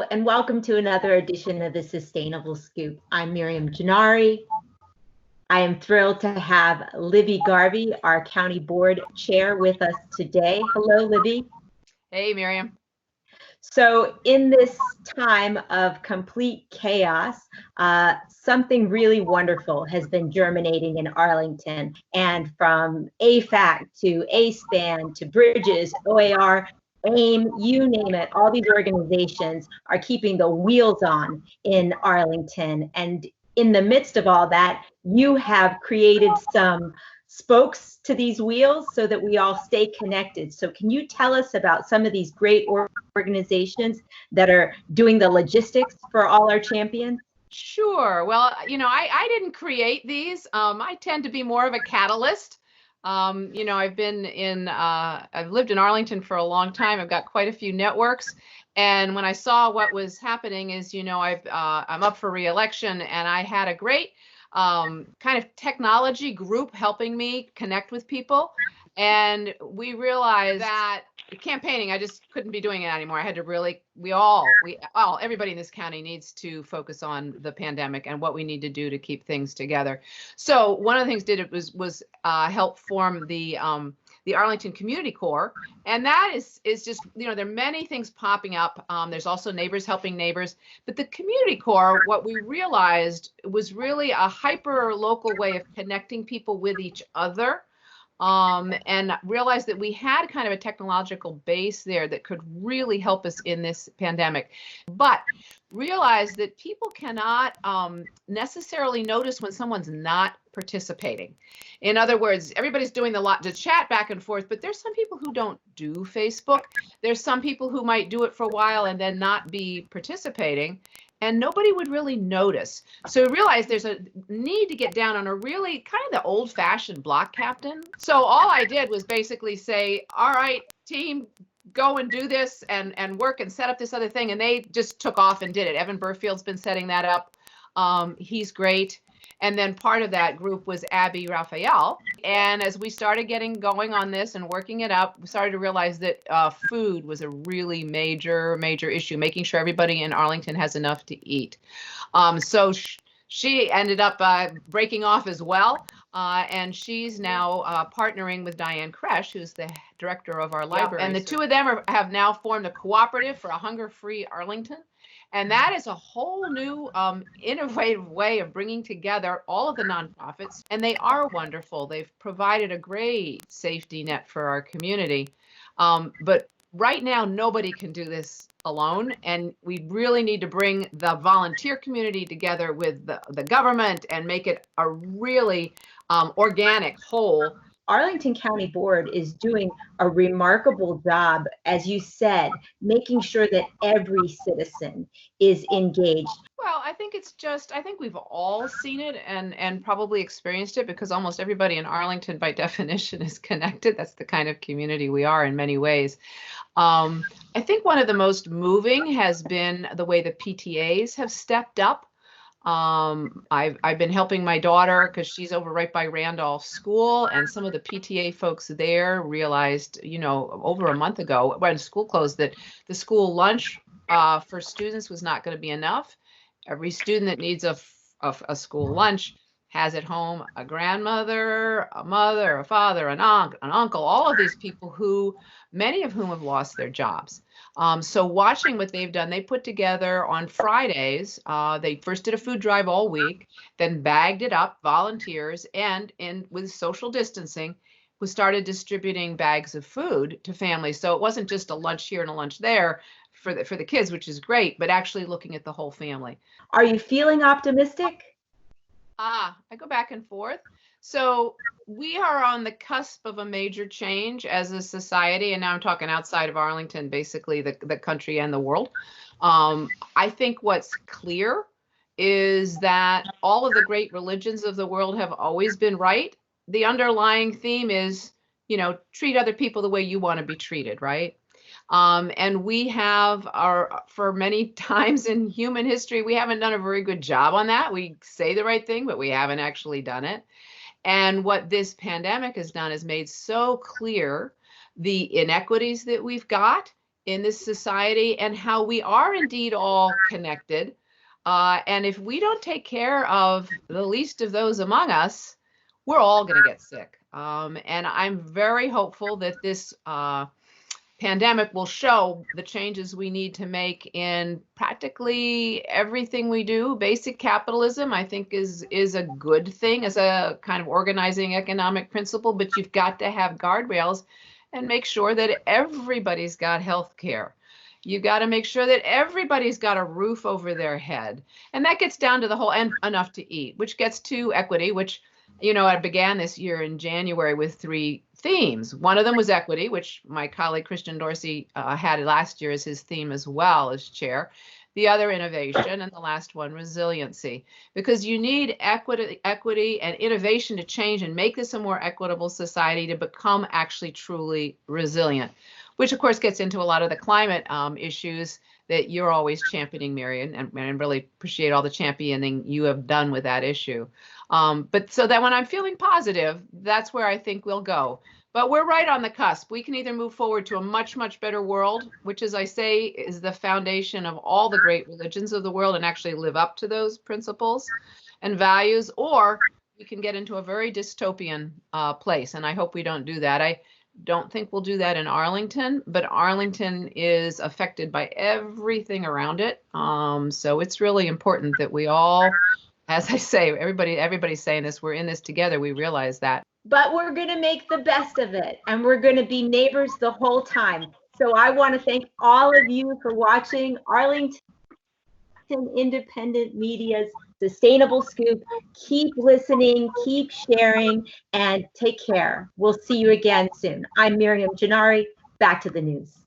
Hello, and welcome to another edition of the Sustainable Scoop. I'm Miriam Gennari. I am thrilled to have Libby Garvey, our County Board Chair, with us today. Hello, Libby. Hey, Miriam. So in this time of complete chaos, something really wonderful has been germinating in Arlington. And from AFAC to ASPAN to Bridges, OAR, AIM, you name it, all these organizations are keeping the wheels on in Arlington. And in the midst of all that, you have created some spokes to these wheels so that we all stay connected. So can you tell us about some of these great organizations that are doing the logistics for all our champions? Sure. Well, I didn't create these. I tend to be more of a catalyst. I've lived in Arlington for a long time. I've got quite a few networks. And when I saw what was happening is, I'm up for re-election, and I had a great kind of technology group helping me connect with people. And we realized that campaigning, I just couldn't be doing it anymore. I had to really, everybody in this county needs to focus on the pandemic and what we need to do to keep things together. So one of the things was help form the Arlington Community Corps. And that is just, there are many things popping up. There's also Neighbors Helping Neighbors. But the Community Corps, what we realized was really a hyper local way of connecting people with each other. And realized that we had kind of a technological base there that could really help us in this pandemic, but realized that people cannot necessarily notice when someone's not participating. In other words, everybody's doing the chat back and forth, but there's some people who don't do Facebook. There's some people who might do it for a while and then not be participating, and nobody would really notice. So we realized there's a need to get down on a really kind of the old-fashioned block captain. So all I did was basically say, all right, team, go and do this and work and set up this other thing. And they just took off and did it. Evan Burfield's been setting that up. He's great. And then part of that group was Abby Raphael. And as we started getting going on this and working it up, we started to realize that food was a really major issue, making sure everybody in Arlington has enough to eat. So she ended up breaking off as well. And she's now partnering with Diane Kresh, who's the director of our library. And the two of them have now formed a cooperative for a hunger-free Arlington. And that is a whole new innovative way of bringing together all of the nonprofits. And they are wonderful. They've provided a great safety net for our community. But right now, nobody can do this alone. And we really need to bring the volunteer community together with the government and make it a really organic whole. Arlington County Board is doing a remarkable job, as you said, making sure that every citizen is engaged. Well, I think we've all seen it and probably experienced it, because almost everybody in Arlington by definition is connected. That's the kind of community we are in many ways. I think one of the most moving has been the way the PTAs have stepped up. I've been helping my daughter because she's over right by Randolph School, and some of the PTA folks there realized, over a month ago when school closed, that the school lunch for students was not going to be enough. Every student that needs a school lunch has at home a grandmother, a mother, a father, an aunt, an uncle, all of these people many of whom have lost their jobs. So watching what they've done, they put together on Fridays, they first did a food drive all week, then bagged it up, volunteers, and with social distancing, we started distributing bags of food to families. So it wasn't just a lunch here and a lunch there for the kids, which is great, but actually looking at the whole family. Are you feeling optimistic? I go back and forth. So we are on the cusp of a major change as a society, and now I'm talking outside of Arlington, basically the country and the world. I think what's clear is that all of the great religions of the world have always been right. The underlying theme is, treat other people the way you want to be treated, right? And we have for many times in human history, we haven't done a very good job on that. We say the right thing, but we haven't actually done it. And what this pandemic has done is made so clear the inequities that we've got in this society and how we are indeed all connected. And if we don't take care of the least of those among us, we're all going to get sick. And I'm very hopeful that this pandemic will show the changes we need to make in practically everything we do. Basic capitalism, I think, is a good thing as a kind of organizing economic principle, but you've got to have guardrails and make sure that everybody's got health care. You got to make sure that everybody's got a roof over their head. And that gets down to the whole and enough to eat, which gets to equity, which, I began this year in January with 3 themes. One of them was equity, which my colleague Christian Dorsey had last year as his theme as well as chair. The other, innovation, and the last one, resiliency, because you need equity and innovation to change and make this a more equitable society to become actually truly resilient, which of course gets into a lot of the climate issues that you're always championing, Marion, and I really appreciate all the championing you have done with that issue. But so that when I'm feeling positive, that's where I think we'll go. But we're right on the cusp. We can either move forward to a much, much better world, which, as I say, is the foundation of all the great religions of the world and actually live up to those principles and values, or we can get into a very dystopian place. And I hope we don't do that. I don't think we'll do that in Arlington, but Arlington is affected by everything around it. So it's really important that we all, as I say, everybody's saying this, we're in this together. We realize that. But we're going to make the best of it, and we're going to be neighbors the whole time. So I want to thank all of you for watching Arlington Independent Media's Sustainable Scoop. Keep listening, keep sharing, and take care. We'll see you again soon. I'm Miriam Gennari. Back to the news.